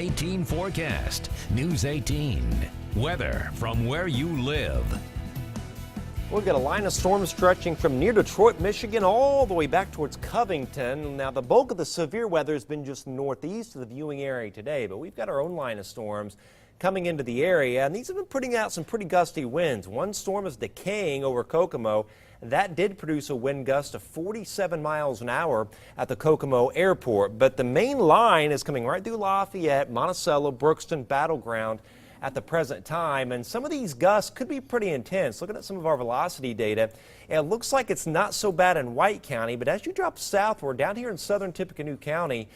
18 forecast. News 18. Weather from where you live. We've got a line of storms stretching from near Detroit, Michigan, all the way back towards Covington. Now, the bulk of the severe weather has been just northeast of the viewing area today, but we've got our own line of storms coming into the area, and these have been putting out some pretty gusty winds. One storm is decaying over Kokomo. That did produce a wind gust of 47 miles an hour at the Kokomo Airport, but the main line is coming right through Lafayette, Monticello, Brookston, Battleground at the present time, and some of these gusts could be pretty intense. Looking at some of our velocity data, it looks like it's not so bad in White County, but as you drop southward down here in southern Tippecanoe County,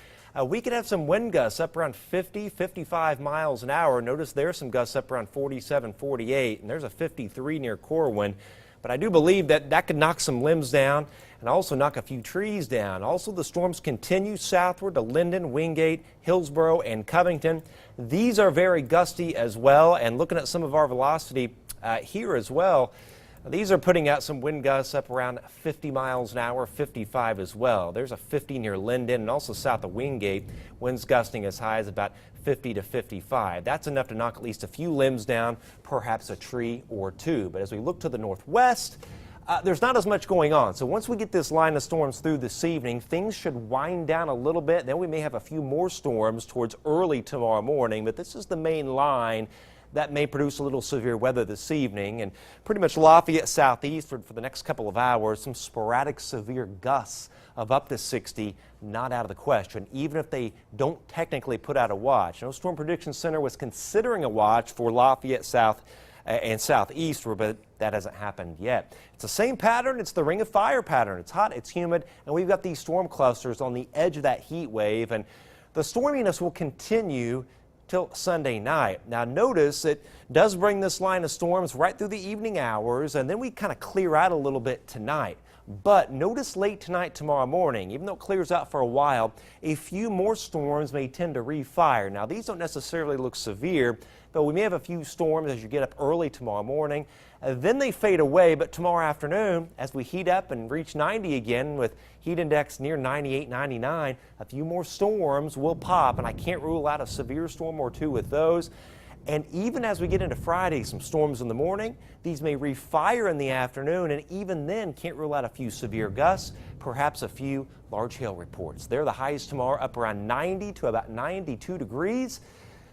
we could have some wind gusts up around 50, 55 miles an hour. Notice there's some gusts up around 47, 48, and there's a 53 near Corwin. But I do believe that could knock some limbs down and also knock a few trees down. Also, the storms continue southward to Linden, Wingate, Hillsboro, and Covington. These are very gusty as well. And looking at some of our velocity here as well, these are putting out some wind gusts up around 50 miles an hour, 55 as well. There's a 50 near Linden and also south of Wingate. Winds gusting as high as about 50 to 55. That's enough to knock at least a few limbs down, perhaps a tree or two. But as we look to the northwest, there's not as much going on. So once we get this line of storms through this evening, things should wind down a little bit. Then we may have a few more storms towards early tomorrow morning. But this is the main line that may produce a little severe weather this evening, and pretty much Lafayette southeast for the next couple of hours. Some sporadic severe gusts of up to 60, not out of the question, even if they don't technically put out a watch. No Storm Prediction Center was considering a watch for Lafayette south and southeast, but that hasn't happened yet. It's the same pattern. It's the Ring of Fire pattern. It's hot, it's humid, and we've got these storm clusters on the edge of that heat wave, and the storminess will continue till Sunday night. Now notice it does bring this line of storms right through the evening hours, and then we kind of clear out a little bit tonight. But notice late tonight, tomorrow morning, even though it clears out for a while, a few more storms may tend to refire. Now these don't necessarily look severe, but we may have a few storms as you get up early tomorrow morning. Then they fade away, but tomorrow afternoon, as we heat up and reach 90 again with heat index near 98, 99, a few more storms will pop, and I can't rule out a severe storm or two with those. And even as we get into Friday, some storms in the morning, these may refire in the afternoon, and even then can't rule out a few severe gusts, perhaps a few large hail reports. They're the highs tomorrow, up around 90 to about 92 degrees.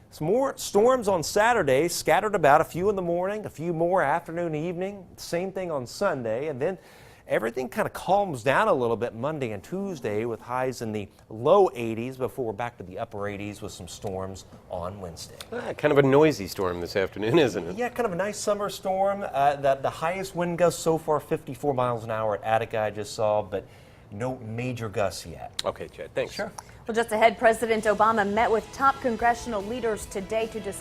Some more storms on Saturday, scattered about, a few in the morning, a few more afternoon, evening. Same thing on Sunday, and then everything kind of calms down a little bit Monday and Tuesday with highs in the low 80s before we're back to the upper 80s with some storms on Wednesday. Kind of a noisy storm this afternoon, isn't it? Yeah, kind of a nice summer storm. The highest wind gust so far, 54 miles an hour at Attica, I just saw, but no major gusts yet. Okay, Chad, thanks. Sure. Well, just ahead, President Obama met with top congressional leaders today to discuss